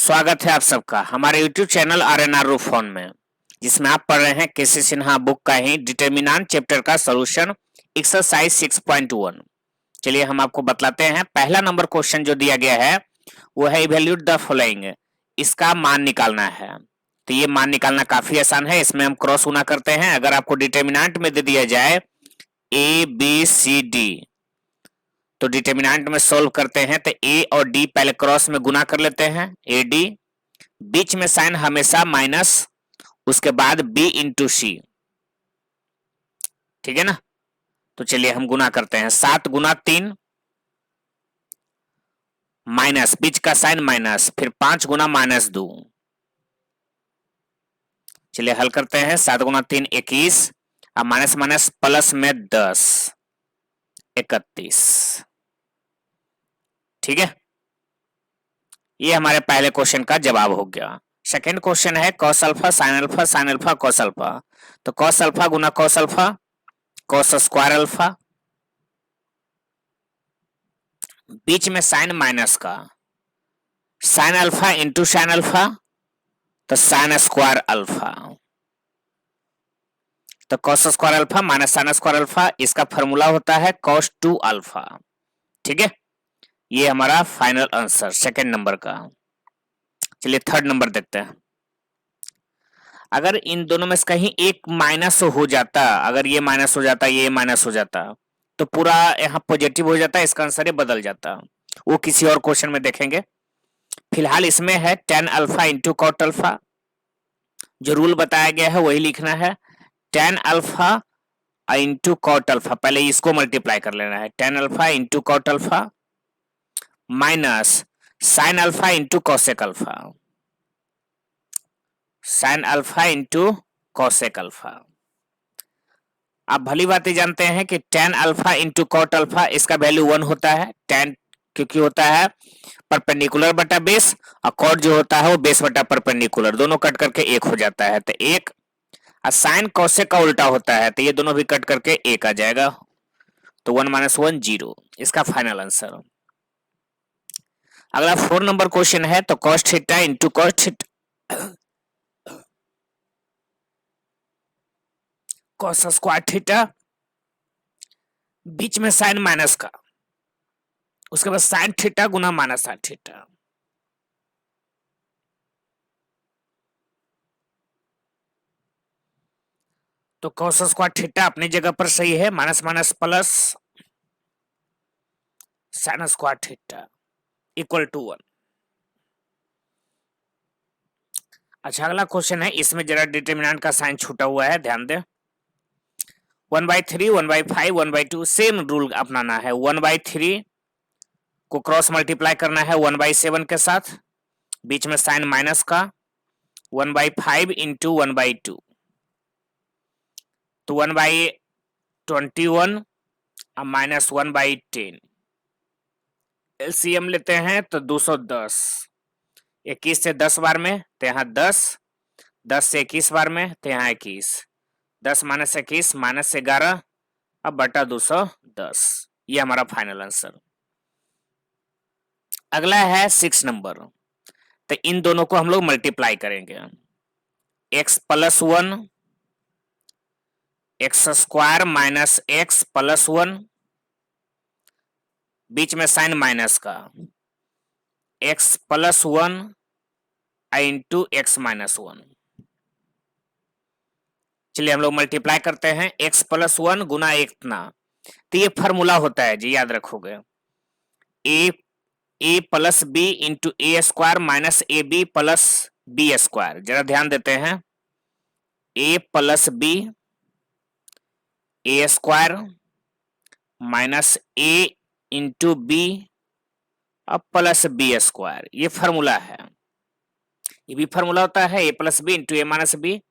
स्वागत है आप सबका हमारे YouTube channel RNR roof phone में, जिसमें आप पढ़ रहे हैं केसी सिन्हा बुक का ही डिटर्मिनेंट चैप्टर का सॉल्यूशन एक्सरसाइज 6.1। चलिए हम आपको बतलाते हैं। पहला नंबर क्वेश्चन जो दिया गया है वो है इवैल्यूएट द फॉलोइंग, इसका मान निकालना है। तो ये मान निकालना काफी आसान है। इसमें हम क्रॉस गुना करते हैं। अगर आपको डिटर्मिनेंट में दे दिया जाए ABCD तो डिटर्मिनेंट में सोल्व करते हैं तो ए और डी पहले क्रॉस में गुना कर लेते हैं, AD, बीच में साइन हमेशा माइनस, उसके बाद B इंटू सी। ठीक है ना। तो चलिए हम गुना करते हैं। 7 गुना 3 माइनस, बीच का साइन माइनस, फिर 5 गुना -2। चलिए हल करते हैं। 7 गुना 3 21, अब माइनस माइनस प्लस में 10 31। ठीक है, ये हमारे पहले क्वेश्चन का जवाब हो गया। सेकेंड क्वेश्चन है cos alpha sine alpha sine alpha cos alpha. तो कॉस अल्फा गुना cos alpha, cos square alpha, बीच में साइन माइनस का, sine alpha into sine alpha, तो साइन स्क्वायर अल्फा। तो cos square alpha minus sine square alpha, इसका formula होता है कॉस 2 अल्फा। ठीक है, ये हमारा फाइनल आंसर सेकेंड नंबर का। चलिए थर्ड नंबर देखते हैं। अगर इन दोनों में से कहीं एक माइनस हो जाता, अगर ये माइनस हो जाता ये माइनस हो जाता, तो पूरा यहाँ पॉजिटिव हो जाता, इसका आंसर ये बदल जाता। वो किसी और क्वेश्चन में देखेंगे। फिलहाल इसमें है tan alpha into cot alpha. जो रूल बताया गया है वही लिखना है। tan alpha into cot alpha, पहले इसको मल्टीप्लाई कर लेना है। tan alpha into cot alpha minus sine alpha into cosec alpha, sine alpha into cosec alpha. आप भली बात ही जानते हैं कि tan alpha into cot alpha, इसका वैल्यू 1 होता है। tan क्योंकि होता है परपेंडिकुलर बटा बेस, और कॉट जो होता है वो बेस बटा परपेंडिकुलर, दोनों कट करके 1 हो जाता है। तो 1, और साइन कॉसेक का उल्टा होता है, तो ये दोनों भी कट करके 1 आ जाएगा। तो 1 - 1 0, इसका फाइनल आंसर। अगला 4 नंबर क्वेश्चन है। तो cos theta into cos theta, cos square theta, बीच में साइन माइनस का, उसके बाद साइन थीटा गुना माइनस साइन थीटा। तो कॉस स्क्वायर थीटा अपनी जगह पर सही है, minus minus plus sine square theta equal to 1। अच्छा अगला क्वेश्चन है, इसमें जरा डिटर्मिनेंट का साइन छूटा हुआ है, ध्यान दें। 1/3 1/5 1/2, सेम रूल अपनाना है। 1/3 को क्रॉस मल्टीप्लाई करना है 1/7 के साथ, बीच में साइन माइनस का, 1/5 इंटू 1/2, तो 1/21 माइनस 1/10। एलसीएम लेते हैं तो 210, 21 से 10 बार में तो यहाँ 10, 10 से 21 बार में तो यहाँ 21, 10 माइनस 21 माइनस 11, अब बटा 210। ये हमारा फाइनल आंसर। अगला है 6 नंबर। तो इन दोनों को हम लोग मल्टीप्लाई करेंगे। x + 1, x square minus x plus 1, बीच में साइन माइनस का, x + 1 इंटू x - 1। चलिए हम लोग मल्टीप्लाई करते हैं। x + 1 गुना इतना, तो ये फॉर्मूला होता है जी, याद रखोगे। a plus B into a square minus a b plus B square. जरा ध्यान देते हैं। a plus b a square minus a into b अब प्लस बी स्क्वायर, ये फॉर्मूला है। ये भी फॉर्मूला होता है a plus B into A minus B,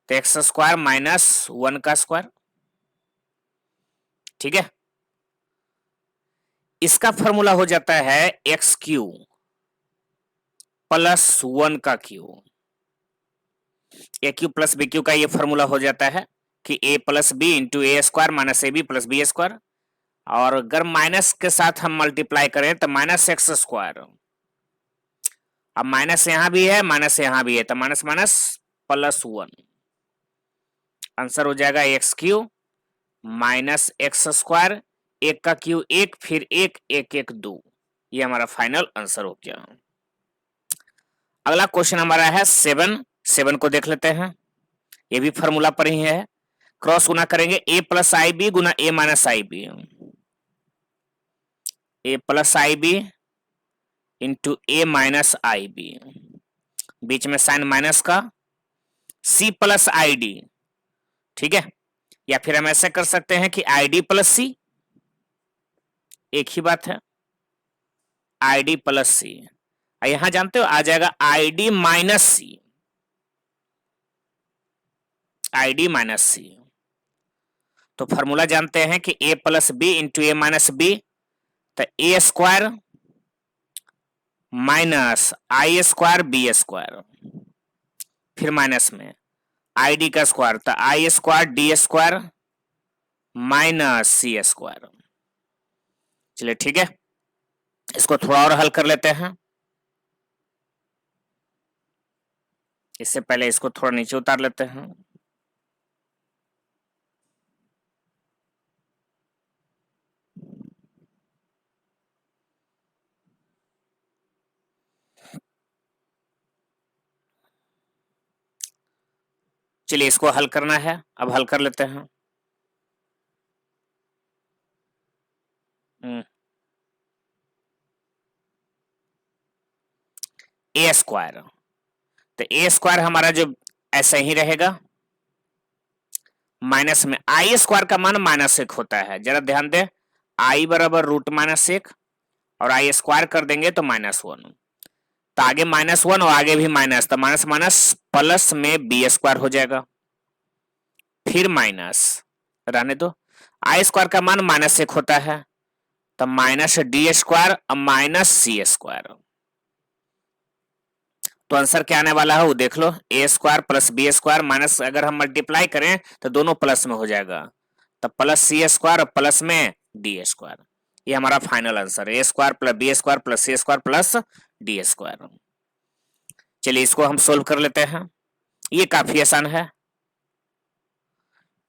तो एक्स स्क्वायर माइनस 1 का स्क्वायर। ठीक है, इसका फॉर्मूला हो जाता है एक्स क्यू प्लस 1 का cube. A cube plus b cube का ये फॉर्मूला हो जाता है कि a plus B into a square minus a b plus B square, और अगर माइनस के साथ हम मल्टीप्लाई करें तो माइनस एक्स स्क्वायर अब माइनस यहां भी है, माइनस यहां भी है, तो माइनस माइनस प्लस 1, आंसर हो जाएगा x Q minus x square, एक का क्यू एक, फिर एक एक एक दो, ये हमारा फाइनल आंसर हो गया। अगला क्वेश्चन हमारा है 7 को देख लेते हैं, ये भी फॉर्मूला पर ही है, क्रॉस गुना करेंगे ए प्लस आई बी गुना ए माइनस आई बी, ए प्लस आई बी इंटू ए माइनस आई बी, बीच में साइन माइनस का, सी प्लस आई डी, ठीक है, या फिर हम ऐसे कर सकते हैं कि आई डी प्लस सी, एक ही बात है, आई डी प्लस सी, यहां जानते हो आ जाएगा I D minus C, I D minus C, तो फॉर्मूला जानते हैं कि A plus B into A minus B, तो A square minus I square B square, फिर माइनस में आई डी का स्क्वायर, तो I square D square minus C square. चलिए ठीक है, इसको थोड़ा और हल कर लेते हैं, इससे पहले इसको थोड़ा नीचे उतार लेते हैं। चलिए इसको हल करना है, अब हल कर लेते हैं। ए स्क्वायर, तो ए स्क्वायर हमारा जो ऐसे ही रहेगा, माइनस में आई स्क्वायर का मान -1 होता है, जरा ध्यान दे, आई बराबर √-1 और आई स्क्वायर कर देंगे तो -1, तो आगे -1 और आगे भी माइनस, तो माइनस माइनस प्लस में बी स्क्वायर हो जाएगा, फिर माइनस रहने दो, आई स्क्वायर का मान -1 होता है, तो माइनस डी स्क्वायर और माइनस सी स्क्वायर, तो आंसर क्या आने वाला है वो देख लो, A square plus B square minus, अगर हम मल्टीप्लाई करें तो दोनों प्लस में हो जाएगा, तो प्लस सी स्क्वायर और प्लस में डी स्क्वायर, ये हमारा फाइनल आंसर है, A square plus B square plus C square plus D square. चलिए इसको हम सोल्व कर लेते हैं, ये काफी आसान है,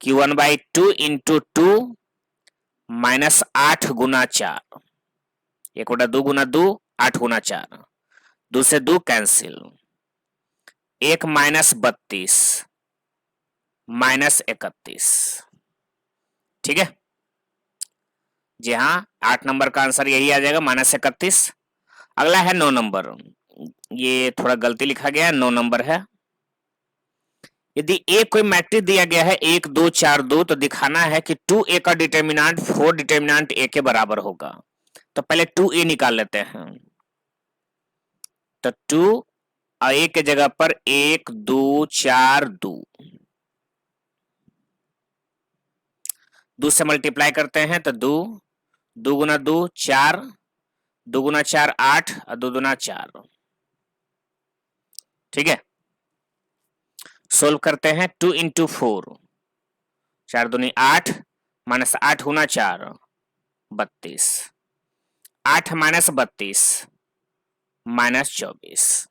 q1/2 इंटू 2 माइनस 8 गुना 4, 1/2 गुना 2 8 गुना 4, 2 से 2 कैंसिल, 1 माइनस 32 माइनस 31, ठीक है, जी हाँ 8 नंबर का आंसर यही आ जाएगा -31। अगला है 9 नंबर, ये थोड़ा गलती लिखा गया है, 9 नंबर है, यदि ए कोई मैट्रिक्स दिया गया है 1 2 4 2, तो दिखाना है कि 2a का डिटर्मिनेंट 4 डिटर्मिनेंट a के बराबर होगा, तो पहले 2a निकाल लेते हैं, तो 2 a के जगह पर 1 2 4 2, 2 से मल्टीप्लाई करते हैं तो 2 2 गुना 2 4, 2 गुना 4 8 और 2 गुना 4, ठीक है, सोल्व करते हैं, 2 इंटू 4, 4 दूनी 8 माइनस 8 गुना 4 32, 8 माइनस 32 -24,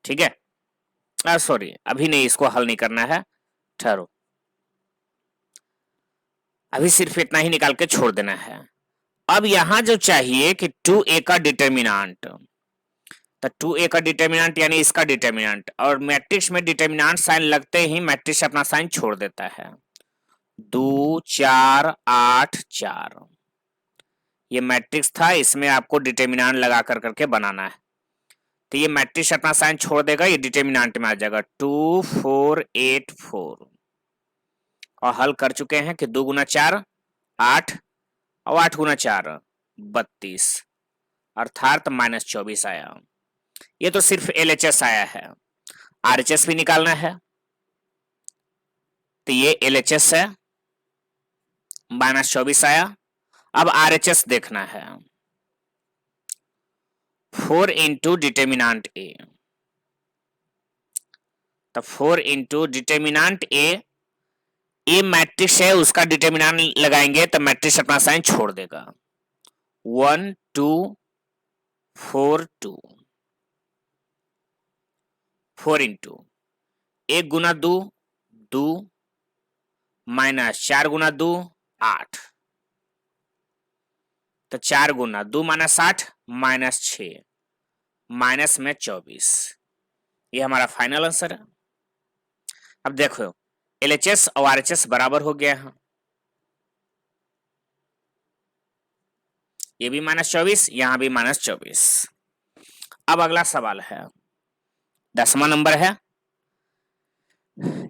ठीक है, सॉरी अभी नहीं, इसको हल नहीं करना है, ठहरो, अभी सिर्फ इतना ही निकाल के छोड़ देना है। अब यहां जो चाहिए कि 2a का डिटर्मिनेंट, तो 2a का डिटर्मिनेंट यानी इसका डिटर्मिनेंट, और मैट्रिक्स में डिटर्मिनेंट साइन लगते ही मैट्रिक्स अपना साइन छोड़ देता है, 2 4 8 4, ये मैट्रिक्स था, इसमें आपको डिटर्मिनेंट लगा कर करके बनाना है, तो ये मैट्रिक्स अपना साइन छोड़ देगा, ये डिटर्मिनेंट में आ जाएगा 2 4 8 4, और हल कर चुके हैं कि 2 गुना 4 8 और 8 गुना 4 32, अर्थात -24 आया, ये तो सिर्फ LHS आया है, RHS भी निकालना है, तो ये LHS है, -24 आया, अब RHS देखना है, 4 इंटू डिटर्मिनेंट A, तो 4 इंटू डिटर्मिनेंट A मैट्रिक्स है, उसका डिटर्मिनेंट लगाएंगे तो मैट्रिक्स अपना साइन छोड़ देगा, 1 2 4 2 4 इंटू 1 गुना 2 2 माइनस 4 गुना 2 8, तो 4 गुना 2 माइनस 8 माइनस 6 माइनस में 24। ये हमारा फाइनल आंसर है। अब देखो LHS और RHS बराबर हो गया है, ये भी -24, यहां भी -24। अब अगला सवाल है 10वां नंबर है,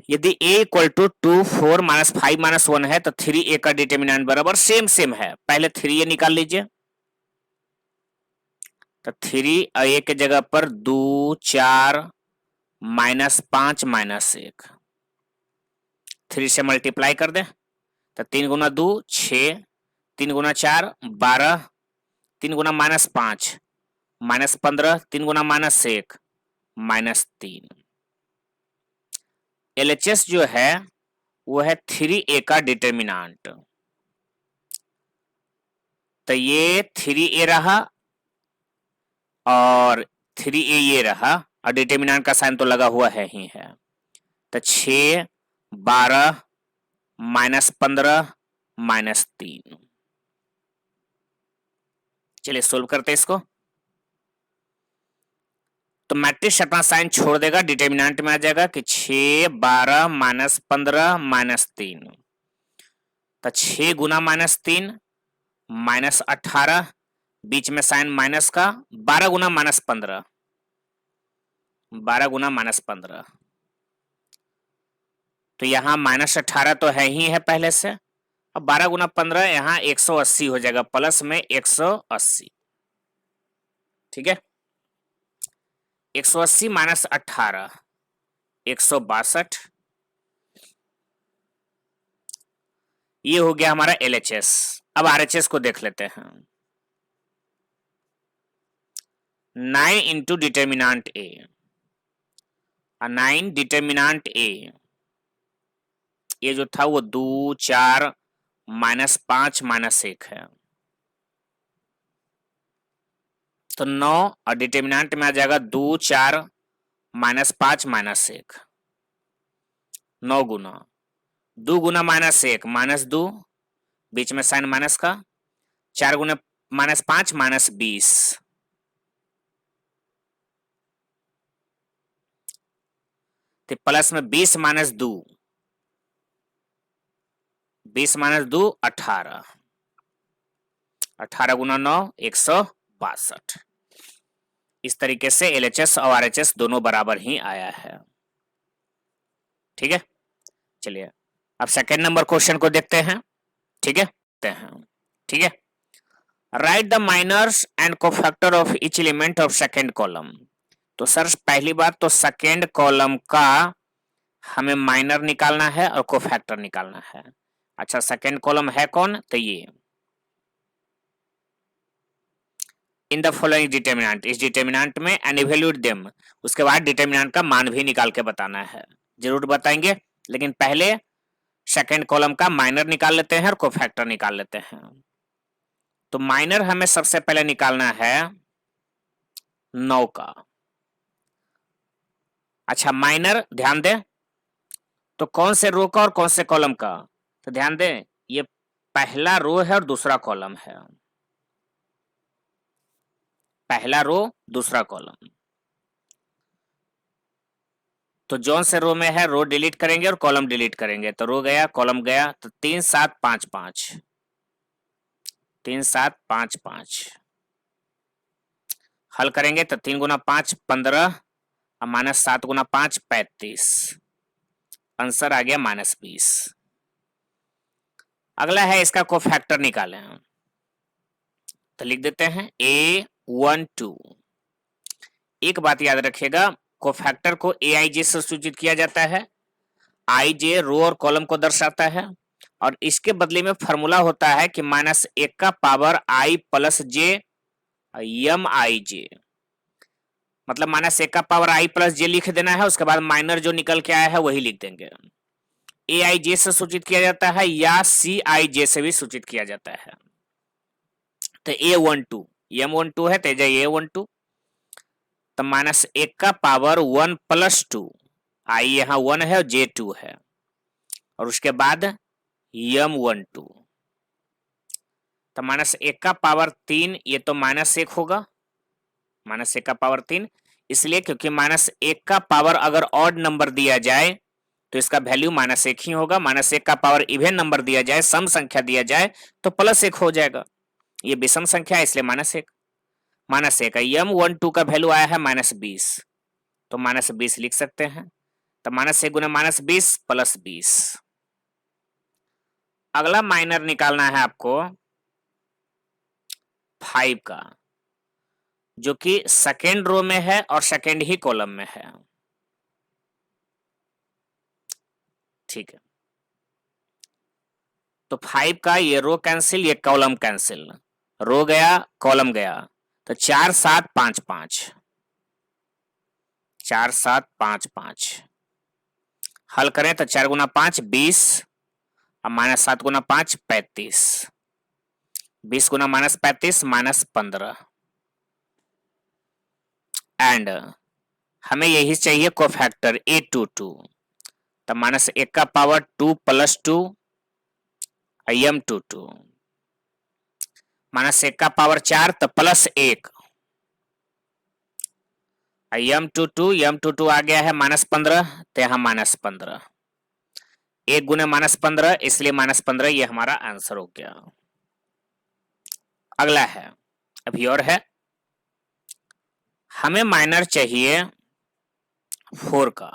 यदि a इक्वल टू 2 4 -5 -1 है तो 3a का डिटर्मिनेंट बराबर सेम है। पहले 3a निकाल लीजिए, तो 3a के जगह पर 2 4 -5 -1, 3 से मल्टीप्लाई कर दे तो 3 गुना 2 6, 3 गुना 4 12, 3 गुना -5 -15, 3 गुना -1 -3। LHS जो है वो है 3a का डिटर्मिनेंट, तो ये 3a रहा और 3a ये रहा, और डिटर्मिनेंट का साइन तो लगा हुआ है ही है, तो 6 12 -15 -3। चलिए सोल्व करते हैं इसको, तो मैट्रिक्स अपना साइन छोड़ देगा, डिटर्मिनेंट में आ जाएगा कि 6 12 -15 -3, तो 6 गुना -3 -18, बीच में साइन माइनस का, 12 गुना -15, 12 गुना -15, तो यहां -18 तो है ही है पहले से, अब 12 गुना 15 यहां 180 हो जाएगा, प्लस में 180, ठीक है। 180 माइनस 18 162, ये हो गया हमारा LHS। अब RHS को देख लेते हैं। 9 into determinant A, 9 determinant A, ये जो था वो 2 4 -5 -1 है, तो 9 और डिटर्मिनेंट में आ जाएगा 2 4 -5 -1, 9 गुना 2 गुना -1 -2, बीच में साइन माइनस का, 4 गुना -5 -20, तो प्लस में 20 -2, 20 -2 18, 18 गुना 9 162। इस तरीके से LHS और RHS दोनों बराबर ही आया है, ठीक है। चलिए अब सेकेंड नंबर क्वेश्चन को देखते हैं, ठीक है। ठीक है, right the minors and cofactor of each element of second column. तो सर पहली बात तो सेकेंड कॉलम का हमें माइनर निकालना है और कोफैक्टर निकालना है। अच्छा सेकेंड कॉलम है कौन, तो ये इन द फॉलोइंग डिटर्मिनेंट, इस डिटर्मिनेंट में एंड इवैल्यूएट देम, उसके बाद डिटर्मिनेंट का मान भी निकाल के बताना है, जरूर बताएंगे, लेकिन पहले सेकेंड कॉलम का माइनर निकाल लेते हैं और कोफैक्टर निकाल लेते हैं। तो माइनर हमें सबसे पहले निकालना है 9 का। अच्छा माइनर ध्यान दें, तो कौन से रो का और कौन से कॉलम का, तो ध्यान दें ये पहला रो है और दूसरा कॉलम है, पहला रो दूसरा कॉलम, तो जौन से रो में है रो डिलीट करेंगे और कॉलम डिलीट करेंगे, तो रो गया कॉलम गया, तो 3 7 5 5, 3 7 5 5, हल करेंगे तो 3 गुना 5 15 और -7 गुना 5 35, आंसर आ गया -20। अगला है इसका कोफैक्टर निकालें, तो लिख देते हैं A12। एक बात याद रखिएगा, कोफैक्टर को AIJ से सूचित किया जाता है, IJ रो और कॉलम को दर्शाता है, और इसके बदले में फॉर्मूला होता है कि -1 का power I plus J MIJ, मतलब -1 का पावर I प्लस J लिख देना है, उसके बाद माइनर जो निकल के आया है वही लिख देंगे। AIJ से सूचित किया जाता है या CIJ से भी सूचित किया जाता है। तो A12 M12 है तेजा A12, तो -1 का पावर 1 + 2, आई यहाँ 1 है और J2 है, और उसके बाद M12, तो -1 का पावर 3, ये तो -1 होगा, -1 का पावर 3, इसलिए क्योंकि -1 का पावर अगर ऑड नंबर दिया जाए तो इसका वैल्यू -1 ही होगा, -1 का पावर इवन नंबर दिया जाए, सम संख्या दिया जाए तो +1 हो जाएगा, ये विषम संख्या है इसलिए -1, -1 M12 का वैल्यू आया है -20, तो -20 लिख सकते हैं, तो -1 गुना -20 + 20। अगला माइनर निकालना है आपको 5 का, जो कि सेकेंड रो में है और सेकेंड ही कॉलम में है। ठीक है, तो 5 का ये रो कैंसिल, ये कॉलम कैंसिल, रो गया कॉलम गया, तो 4 7 5 5, 4 7 5 5, हल करें तो 4 गुना 5 20, और -7 गुना 5 35, 20 गुना -35 -15, एंड हमें यही चाहिए कोफैक्टर A22, तो -1 का पावर 2 + 2 M22, -1 का पावर 4 तो +1 M22 आ गया है -15, तो यहाँ -15, 1 गुना -15 इसलिए -15, ये हमारा आंसर हो गया। अगला है, अभी और है, हमें माइनर चाहिए 4 का,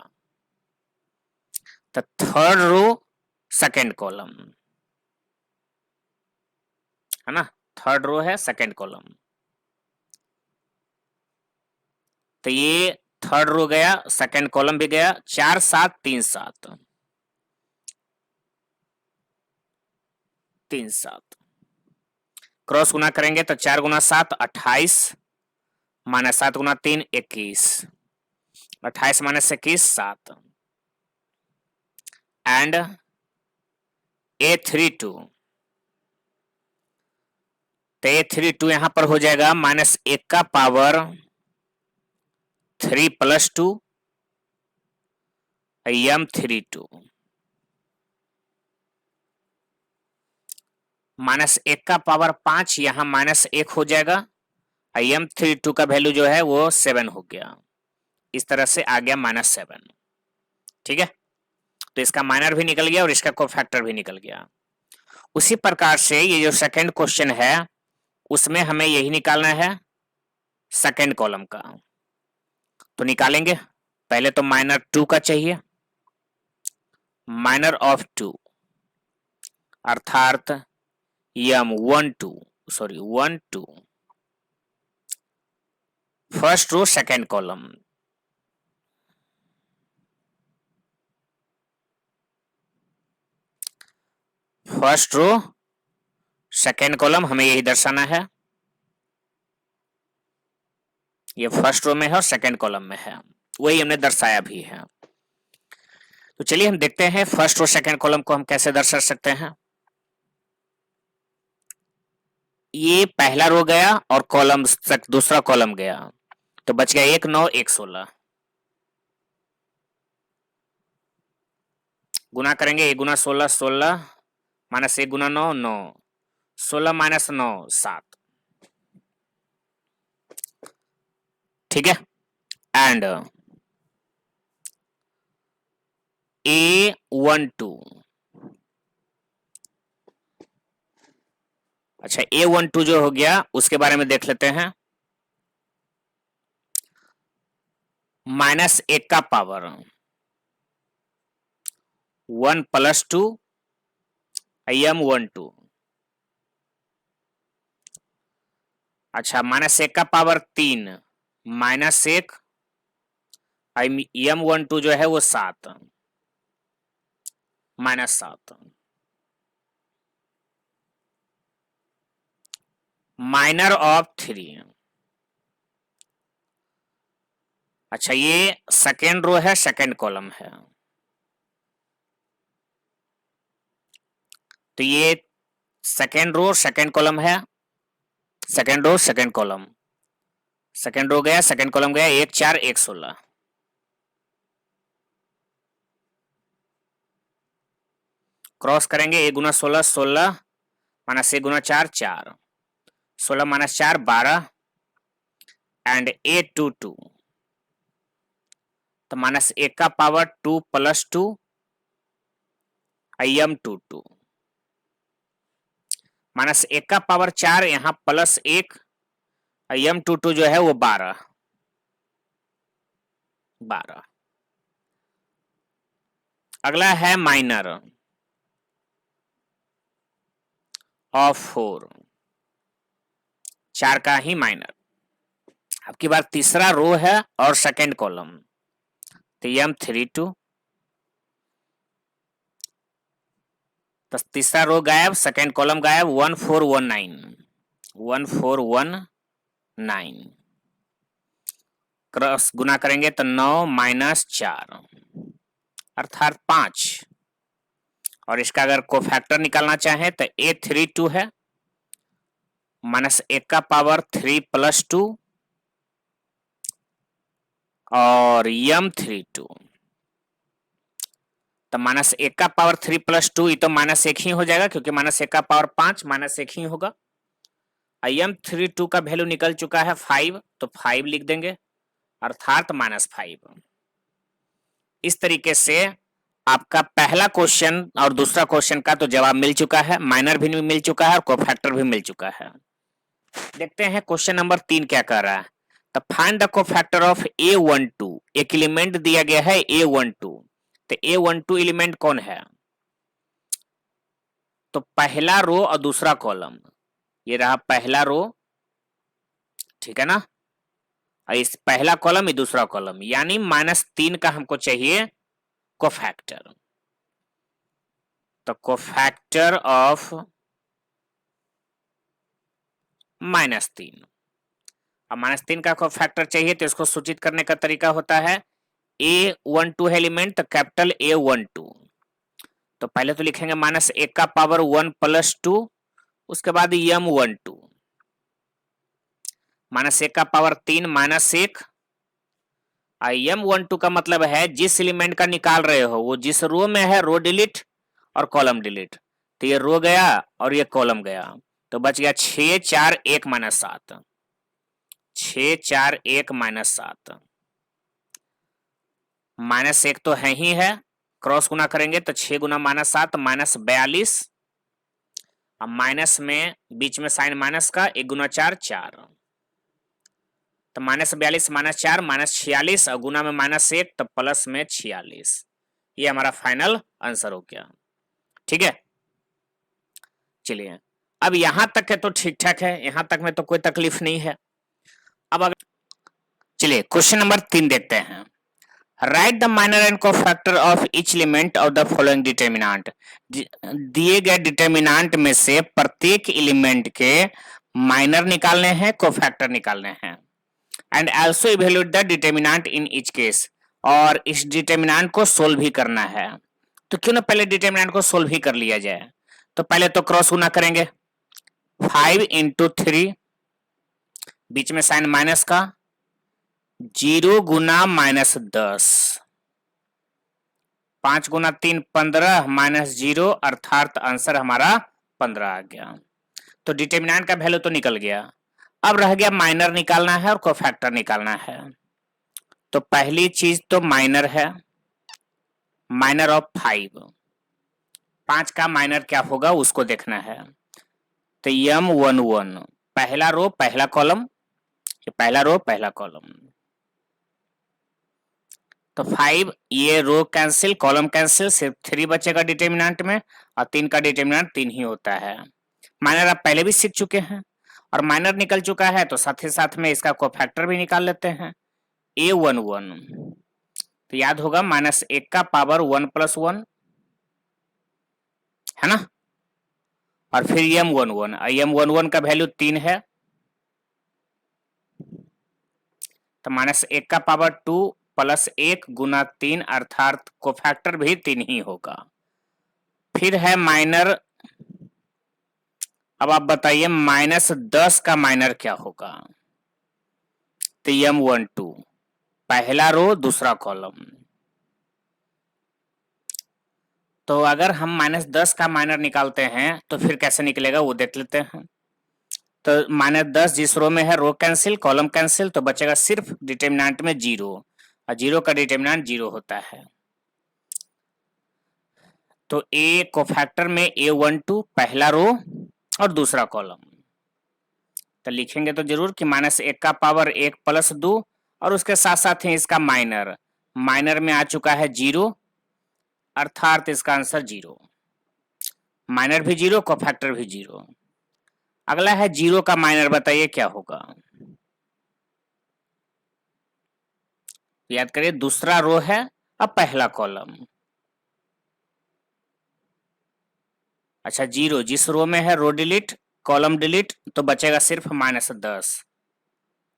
तो थर्ड रो सेकेंड कॉलम है ना, थर्ड रो है सेकेंड कॉलम, तो ये थर्ड रो गया, सेकेंड कॉलम भी गया, 4 7 3 7, 3 7, क्रॉस गुना करेंगे तो 4 गुना 7 28, -7 गुना 3 21, 28 - 21 7, एंड A32, तो A32 यहां पर हो जाएगा -1 का पावर 3 + 2 M32, -1 का पावर 5, यहां -1 हो जाएगा, M32 का वैल्यू जो है वो 7 हो गया, इस तरह से आ गया -7। ठीक है, तो इसका माइनर भी निकल गया और इसका कोफैक्टर भी निकल गया। उसी प्रकार से ये जो सेकंड क्वेश्चन है उसमें हमें यही निकालना है सेकंड कॉलम का, तो निकालेंगे। पहले तो माइनर 2 का चाहिए, माइनर ऑफ 2 अर्थात M12 sorry 1 2, first row second column, first row second column हमें यही दर्शाना है, ये फर्स्ट रो में है और सेकेंड कॉलम में है, वही हमने दर्शाया भी है। तो चलिए हम देखते हैं फर्स्ट रो सेकेंड कॉलम को हम कैसे दर्शा सकते हैं। ये पहला रो गया और कॉलम दूसरा कॉलम गया, तो बच गया 1 9 1 16, गुना करेंगे 1 गुना 16 16, -1 गुना 9 9, 16 - 9 7। ठीक है, एंड A12, अच्छा A12 जो हो गया उसके बारे में देख लेते हैं। -1 का पावर 1 + 2 M12, अच्छा -1 का पावर 3 -1 M12 जो है वो 7 -7, माइनर ऑफ 3, अच्छा ये सेकेंड रो है सेकेंड कॉलम है, तो ये सेकेंड रो सेकेंड कॉलम है, second row second column, second row गया, सेकेंड कॉलम गया, 1 4 1 16। क्रॉस करेंगे, 1 गुना 16 16 माइनस 1 गुना 4 4, 16 माइनस 4 12 एंड 8 2 2, तो माइनस 1 का पावर 2 प्लस 2 im 2 2, माइनस 1 का पावर 4 यहां प्लस 1 im 2 2 जो है वो 12 12। अगला है माइनर ऑफ 4, 4 का ही माइनर। अब की बार तीसरा रो है और सेकेंड कॉलम, तो m 3 2, तो तीसरा रो गायब, सेकेंड कॉलम गायब, 1 4 1 9 1 4 1 9, क्रॉस गुना करेंगे तो 9 माइनस 4 अर्थात 5, और इसका अगर कोफैक्टर निकालना चाहें तो a 3 2 है, माइनस 1 का पावर 3 प्लस 2 और m 3 2, तो माइनस 1 का पावर 3 प्लस 2 ये तो माइनस 1 ही हो जाएगा क्योंकि माइनस 1 का पावर 5 माइनस 1 ही होगा। im 3 2 का वैल्यू निकल चुका है 5, तो 5 लिख देंगे अर्थात माइनस 5। इस तरीके से आपका पहला क्वेश्चन और दूसरा क्वेश्चन का तो जवाब मिल चुका है, माइनर भी मिल चुका है और कोफैक्टर भी मिल चुका है। देखते हैं क्वेश्चन नंबर 3 क्या कर रहा है। तो find the cofactor of A12, एक एलिमेंट दिया गया है A12, तो A12 एलिमेंट कौन है? तो पहला रो और दूसरा कॉलम, ये रहा पहला रो, ठीक है ना, इस पहला कॉलम ये दूसरा कॉलम, यानी -3 का हमको चाहिए कोफैक्टर। तो कोफैक्टर ऑफ -3, अब -3 का कोफैक्टर चाहिए तो इसको सूचित करने का तरीका होता है A12 एलिमेंट, तो कैपिटल A12, तो पहले तो लिखेंगे -1 का पावर 1 प्लस 2, उसके बाद m12, -1 का पावर 3 -1, m12 का मतलब है जिस एलिमेंट का निकाल रहे हो वो जिस रो में है रो डिलीट और कॉलम डिलीट, तो ये रो गया और ये कॉलम गया, तो बच गया 6 4 1 -7, 6 4 1 -7, -1 तो है ही है, क्रॉस गुना करेंगे तो 6 गुना -7 -42, अब माइनस में बीच में साइन माइनस का, 1 गुना 4 4, तो -42 -4 -46 और गुना में -1 तो प्लस में 46। ये हमारा फाइनल आंसर हो गया। ठीक है, चलिए अब यहां तक है तो ठीक ठाक है, यहां तक में तो कोई तकलीफ नहीं है। अब अगर चलिए क्वेश्चन नंबर 3 देखते हैं। Right the minor and cofactor of each element of the following determinant, दिए गए डिटर्मिनेंट में से प्रत्येक एलिमेंट के माइनर निकालने हैं, कोफैक्टर निकालने हैं, and also evaluate the determinant in each case, और इस डिटर्मिनेंट को सोल्व भी करना है। तो क्यों ना पहले डिटर्मिनेंट को सोल्व ही कर लिया जाए। तो पहले तो क्रॉस गुना करेंगे, 5 × 3, बीच में साइन माइनस का, 0 गुना -10, 5 गुना 3 15 -0 अर्थात आंसर हमारा 15 आ गया। तो डिटर्मिनेंट का वैल्यू तो निकल गया, अब रह गया माइनर निकालना है और कोफैक्टर निकालना है। तो पहली चीज तो माइनर है, माइनर ऑफ 5 का माइनर क्या होगा उसको देखना है। तो m11 पहला रो पहला कॉलम, पहला रो पहला कॉलम, तो 5 ये रो कैंसिल कॉलम कैंसिल, सिर्फ 3 बचेगा डिटर्मिनेंट में, और 3 का डिटर्मिनेंट 3 ही होता है। माइनर आप पहले भी सीख चुके हैं और माइनर निकल चुका है, तो साथ ही साथ में इसका कोफैक्टर भी निकाल लेते हैं। A11 तो याद होगा -1 का पावर 1 + 1 है ना, और फिर m11 का वैल्यू 3 है, तो -1 का पावर 2 + 1 गुना 3 अर्थात कोफैक्टर भी 3 ही होगा। फिर है माइनर अब आप बताइए -10 का माइनर क्या होगा। तो M12 पहला रो दूसरा कॉलम। तो अगर हम -10 का माइनर निकालते हैं तो फिर कैसे निकलेगा वो देख लेते हैं। तो -10 जिस रो में है रो कैंसिल कॉलम कैंसिल, तो बचेगा सिर्फ डिटर्मिनेंट में 0, और 0 का डिटर्मिनेंट 0 होता है। तो ए कोफैक्टर में A12 पहला रो और दूसरा कॉलम। तो लिखेंगे तो जरूर कि -1 का पावर 1 + 2, और उसके साथ साथ ही इसका माइनर माइनर में आ चुका है 0, अर्थात इसका आंसर 0। माइनर भी 0, कोफैक्टर भी 0। अगला है 0 का माइनर, बताइए क्या होगा। याद करिए दूसरा रो है अब पहला कॉलम। अच्छा 0 जिस रो में है रो डिलीट कॉलम डिलीट, तो बचेगा सिर्फ -10।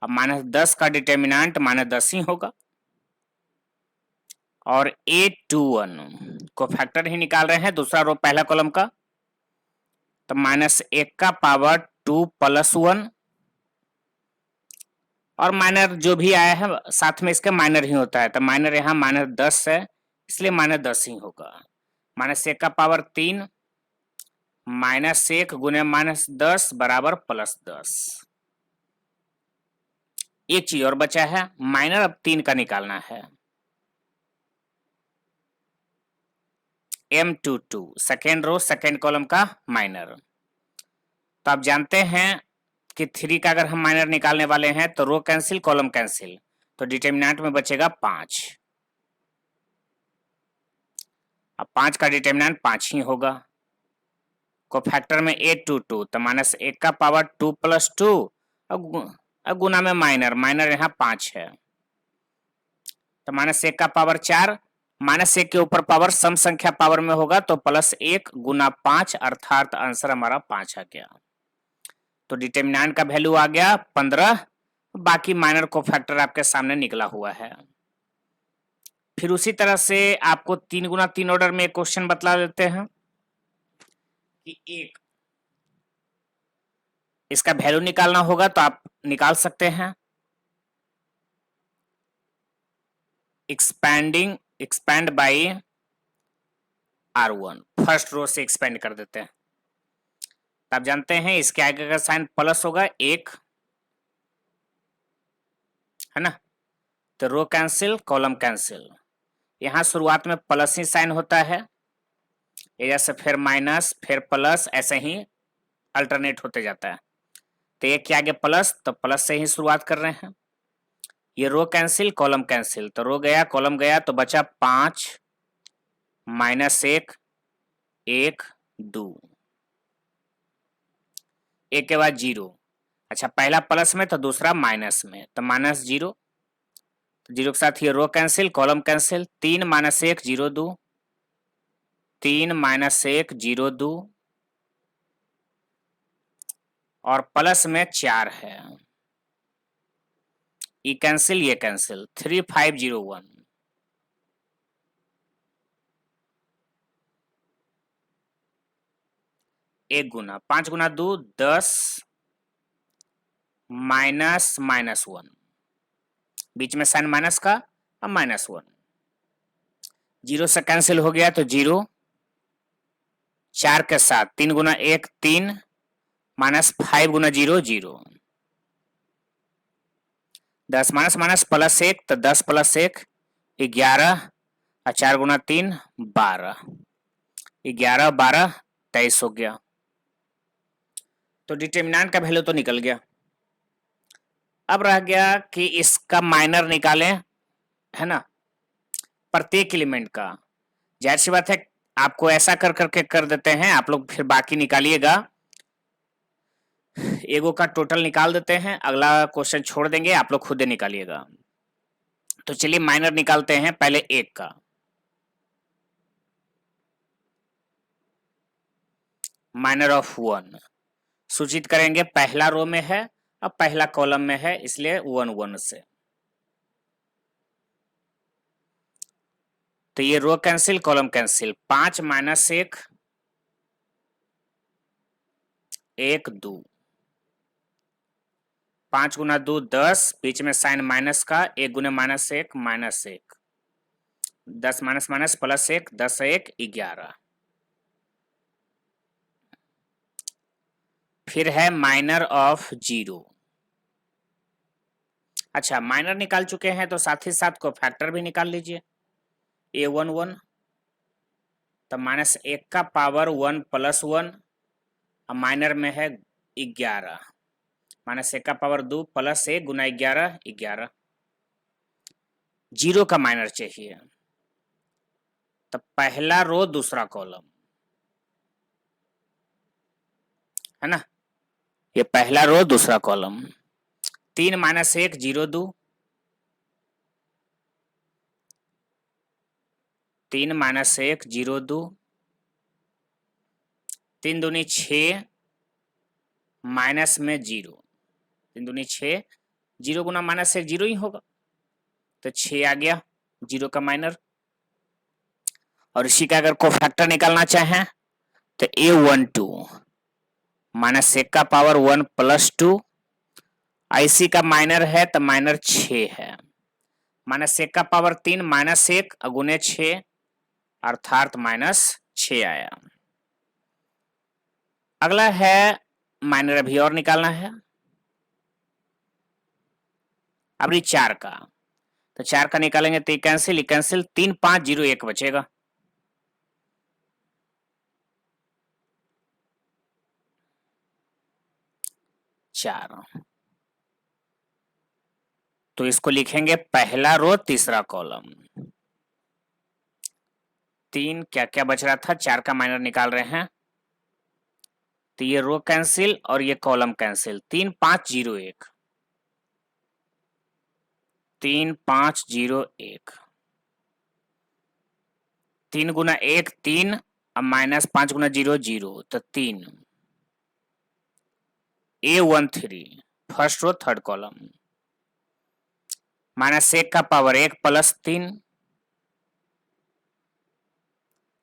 अब -10 का डिटर्मिनेंट -10 ही होगा। और A21 को फैक्टर ही निकाल रहे हैं दूसरा रो पहला कॉलम का, तो -1 का पावर 2 + 1, और माइनर जो भी आया है साथ में इसके माइनर ही होता है, तो माइनर यहाँ -10 है इसलिए -10 ही होगा। -1 का पावर 3 -1 गुने -10 बराबर +10। एक चीज और बचा है, माइनर अब 3 का निकालना है। M22 second row second column का माइनर। तो आप जानते हैं कि 3 का अगर हम माइनर निकालने वाले हैं तो रो कैंसिल कॉलम कैंसिल, तो डिटर्मिनेंट में बचेगा 5। अब 5 का डिटर्मिनेंट 5 ही होगा। को फैक्टर में A22 तो -1 का पावर 2 + 2, और गुना में माइनर माइनर यहाँ 5 है, तो -1 का पावर 4, -1 के ऊपर पावर सम संख्या पावर में होगा तो +1 गुना 5, अर्थात आंसर हमारा 5 आ गया। तो डिटर्मिनेंट का वैल्यू आ गया 15, बाकी माइनर को फैक्टर आपके सामने निकला हुआ है। फिर उसी तरह से आपको 3 गुना 3 ऑर्डर में एक क्वेश्चन बतला देते हैं कि एक इसका वैल्यू निकालना होगा, तो आप निकाल सकते हैं। Expand by R1, first row से एक्सपेंड कर देते हैं। तो आप जानते हैं इसके आगे का साइन प्लस होगा 1, है ना। तो रो कैंसिल कॉलम कैंसिल, यहाँ शुरुआत में प्लस ही साइन होता है, जैसे फिर माइनस फिर प्लस, ऐसे ही अल्टरनेट होते जाता है। तो एक के आगे प्लस, तो प्लस से ही शुरुआत कर रहे हैं। ये रो कैंसिल कॉलम कैंसिल, तो रो गया कॉलम गया, तो बचा 5 -1 1 2, एक के बाद 0। अच्छा पहला प्लस में तो दूसरा माइनस में, तो -0, तो 0 के साथ ये रो कैंसिल कॉलम कैंसिल, 3 -1 0 2, 3 -1 0 2, और प्लस में 4 है, ये कैंसिल ये कैंसिल, 3 5 0 1। एक गुना 5 गुना 2 10, -1, बीच में साइन माइनस का, अब -1, 0 से कैंसिल हो गया तो 0, 4 के साथ 3 गुना 1 3, -5 गुना 0 0, 10 माइनस +1, तो 10 + 1 11, और 4 गुना 3 12, 11 12 23 हो गया। तो डिटर्मिनेंट का वैल्यू तो निकल गया। अब रह गया कि इसका माइनर निकालें, है ना, प्रत्येक एलिमेंट का। जाहिर सी बात है आपको ऐसा कर करके कर देते हैं, आप लोग फिर बाकी निकालिएगा। एगो का टोटल निकाल देते हैं, अगला क्वेश्चन छोड़ देंगे, आप लोग खुद ही निकालिएगा। तो चलिए माइनर निकालते हैं पहले 1 का। माइनर ऑफ 1 सूचित करेंगे, पहला रो में है अब पहला कॉलम में है, इसलिए 1 1 से। तो ये रो कैंसिल कॉलम कैंसिल, 5 -1 एक 2, 5 गुना 2 10, बीच में साइन माइनस का, 1 गुने -1 -1, 10 माइनस माइनस प्लस 1, 10 1 11। फिर है माइनर ऑफ 0। अच्छा, माइनर निकाल चुके हैं तो साथ ही साथ को फैक्टर भी निकाल लीजिए। A1 1, तो -1 का पावर 1 + 1, अब माइनर में है 11, -1 का पावर 2 + 1 गुना 11 11। 0 का माइनर चाहिए, तो पहला रो दूसरा कॉलम, है ना, ये पहला रो दूसरा कॉलम। 3 - 1 0 2, 3 - 1 0 2, 3 दूनी 6, माइनस में 0, 3 दूनी 6, 0 गुना -1 0 ही होगा, तो 6 आ गया 0 का माइनर। और इसी का अगर कोफैक्टर निकालना चाहें तो A12, -1 का पावर 1 + 2, IC का माइनर है तो माइनर 6 है, -1 का पावर 3 -1 गुने 6, अर्थात -6 आया। अगला है माइनर अभी और निकालना है, अभी 4 का, तो 4 का निकालेंगे तो कैंसिल 3 5 0 1 बचेगा। चार, तो इसको लिखेंगे पहला रो तीसरा कॉलम। 3 क्या क्या बच रहा था, 4 का माइनर निकाल रहे हैं, तो ये रो कैंसिल और ये कॉलम कैंसिल। 3 5 0 1, 3 5 0 1, 3 गुना 1 3, अब -5 गुना 0 0, तो 3। A13 first row third column, -1 का पावर 1 + 3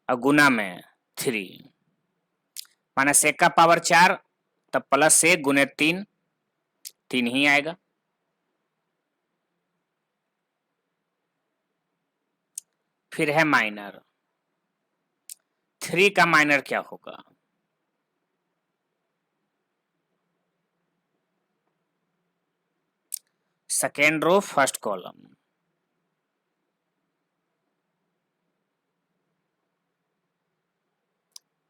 और गुना में 3, -1 का पावर 4, तब +1 गुने 3, 3 ही आएगा। फिर है माइनर, 3 का माइनर क्या होगा, सेकेंड रो फर्स्ट कॉलम,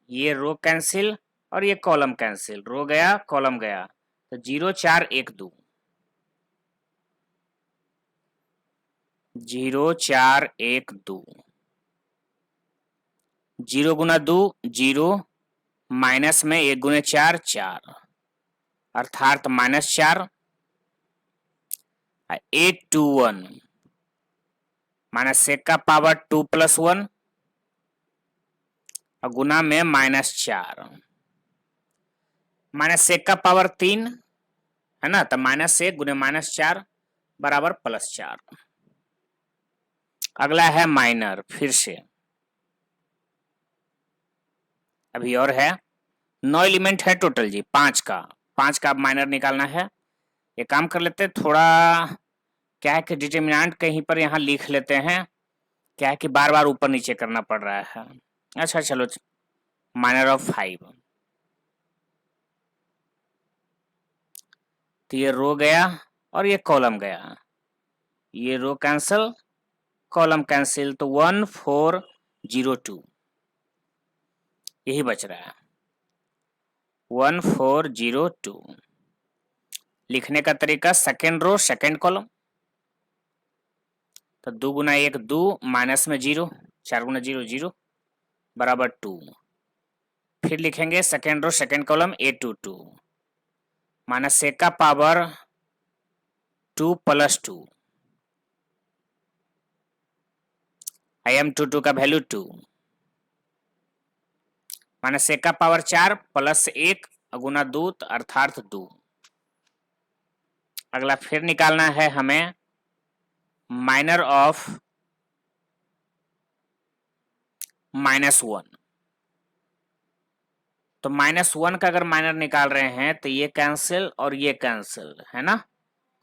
ये रो कैंसिल और ये कॉलम कैंसिल, रो गया कॉलम गया, तो 0 4 1 2, 0 4 1 2, 0 गुना 2 0, माइनस में 1 गुने 4 4, अर्थात -4। 8 2 1, -1 का पावर 2 + 1 और गुना में -4, -1 का पावर 3 है ना, तो -1 गुने -4 बराबर +4। अगला है माइनर, फिर से अभी और है, 9 एलिमेंट है टोटल जी, 5 का माइनर निकालना है। ये काम कर लेते हैं, थोड़ा क्या है कि डिटरमिनेंट कहीं पर यहाँ लिख लेते हैं, क्या है कि बार बार ऊपर नीचे करना पड़ रहा है। अच्छा चलो, माइनर ऑफ 5, तो ये रो गया और ये कॉलम गया, ये रो कैंसिल कॉलम कैंसिल, तो 1 4 0 2 यही बच रहा है, 1 4 0 2। लिखने का तरीका, सेकेंड रो सेकेंड कॉलम, तो 2 गुना 1 2, माइनस में 0, 4 गुना 0 0 बराबर 2। फिर लिखेंगे second row second column A2 2, -1 का पावर 2 + 2, IM22 का वैल्यू 2, -1 का पावर 4 + 1 गुना 2 अर्थात 2। अगला फिर निकालना है हमें माइनर ऑफ -1, तो -1 का अगर माइनर निकाल रहे हैं तो ये कैंसिल और ये कैंसिल है ना,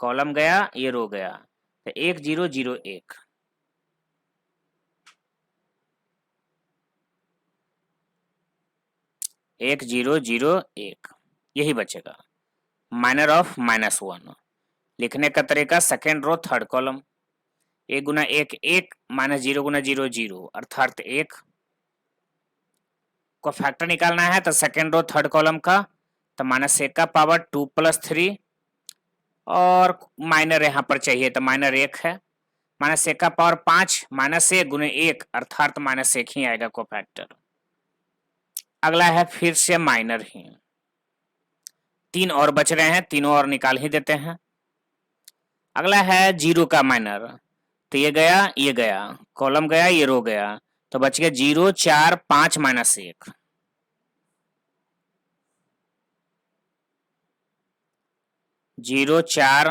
कॉलम गया ये रो गया, तो 1 0 0 1, एक 0 0 1 यही बचेगा, माइनर ऑफ -1। लिखने का तरीका सेकेंड रो थर्ड कॉलम, 1 गुना 1 1 -0 गुना 0 0 अर्थात 1 को फैक्टर निकालना है तो सेकेंड रो थर्ड कॉलम का, तो -1 का पावर 2 + 3 और माइनर यहाँ पर चाहिए तो माइनर 1 है, -1 का पावर 5 -1 गुने 1 अर्थात -1 ही आएगा को फैक्टर। अगला है फिर से माइनर ही, 3 और बच रहे हैं, तीनों और निकाल ही देते हैं। अगला है 0 का माइनर, तो ये गया, कॉलम गया ये रो गया, तो बच गया 0 4 5 -1, 0 4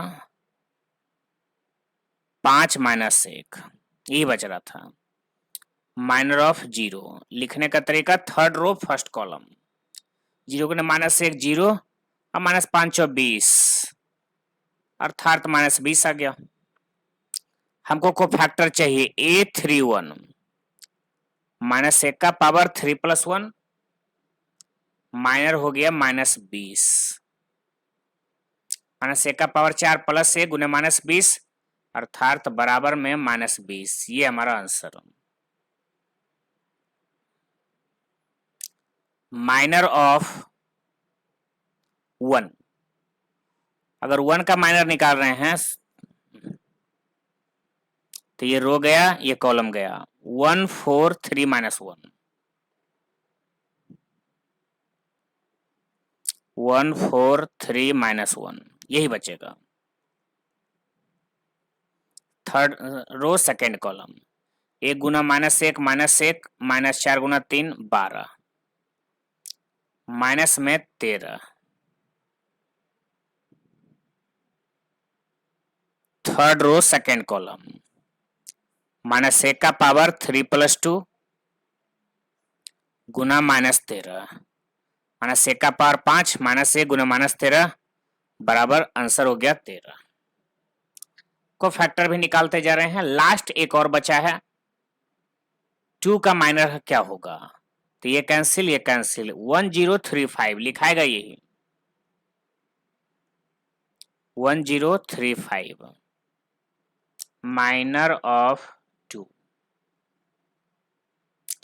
5 -1 यही बच रहा था, माइनर ऑफ 0। लिखने का तरीका थर्ड रो फर्स्ट कॉलम, 0 गुना -1 0 और -5 20 अर्थात -20 आ गया। हमको को फैक्टर चाहिए A31, -1 का पावर 3 + 1 माइनर हो गया -20, -1 का पावर 4 + 1 गुने -20 अर्थात बराबर में -20, ये हमारा आंसर। माइनर ऑफ 1, अगर 1 का माइनर निकाल रहे हैं तो ये रो गया ये कॉलम गया, 1 4 3 -1, 1 4 3 -1 यही बचेगा। थर्ड रो सेकेंड कॉलम, 1 गुना -1 -1 -4 गुना 3 12 माइनस में 13, थर्ड रो सेकेंड कॉलम, -1 का पावर 3 + 2 गुना -13, -1 का पावर 5 -1 गुना -13 बराबर आंसर हो गया 13। को फैक्टर भी निकालते जा रहे हैं, लास्ट एक और बचा है, 2 का माइनर क्या होगा, तो ये कैंसिल 1035 लिखाएगा यही 1035 माइनर ऑफ 2,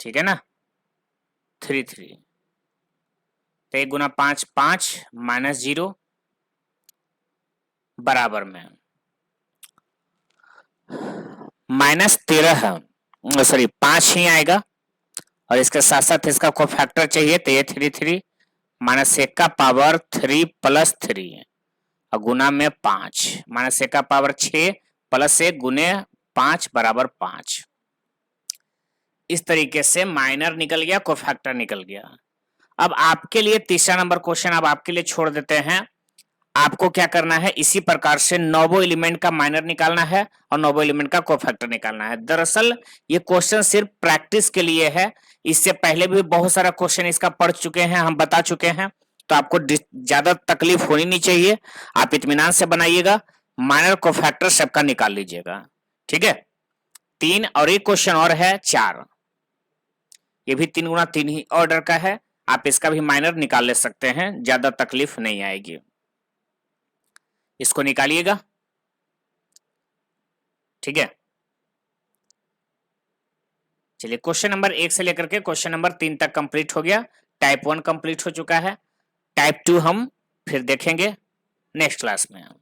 ठीक है ना, 3 3, तो 1 गुना 5 5 -0 बराबर में -13 सॉरी 5 ही आएगा, और इसके साथ साथ इसका को फैक्टर चाहिए तो ये 3 3 -1 का पावर 3 + 3 और गुना में 5, -1 का पावर 6 + 1 गुने 5 बराबर 5। इस तरीके से माइनर निकल गया, को फैक्टर निकल गया। अब आपके लिए तीसरा नंबर क्वेश्चन अब आपके लिए छोड़ देते हैं, आपको क्या करना है, इसी प्रकार से नोवो एलिमेंट का माइनर निकालना है और नोवो एलिमेंट का कोफैक्टर निकालना है। दरअसल ये क्वेश्चन सिर्फ प्रैक्टिस के लिए है, इससे पहले भी बहुत सारा क्वेश्चन इसका पढ़ चुके हैं, हम बता चुके हैं, तो आपको ज्यादा तकलीफ होनी नहीं चाहिए, आप इत्मीनान से बनाइएगा, माइनर कोफैक्टर सबका निकाल लीजिएगा, ठीक है। 3 और एक क्वेश्चन और है 4, ये भी 3 गुना 3 ही ऑर्डर का है, आप इसका भी माइनर निकाल ले सकते हैं, ज्यादा तकलीफ नहीं आएगी। इसको निकालिएगा, ठीक है। चलिए क्वेश्चन नंबर 1 से लेकर के क्वेश्चन नंबर 3 तक कंप्लीट हो गया, टाइप 1 कंप्लीट हो चुका है, टाइप 2 हम फिर देखेंगे नेक्स्ट क्लास में।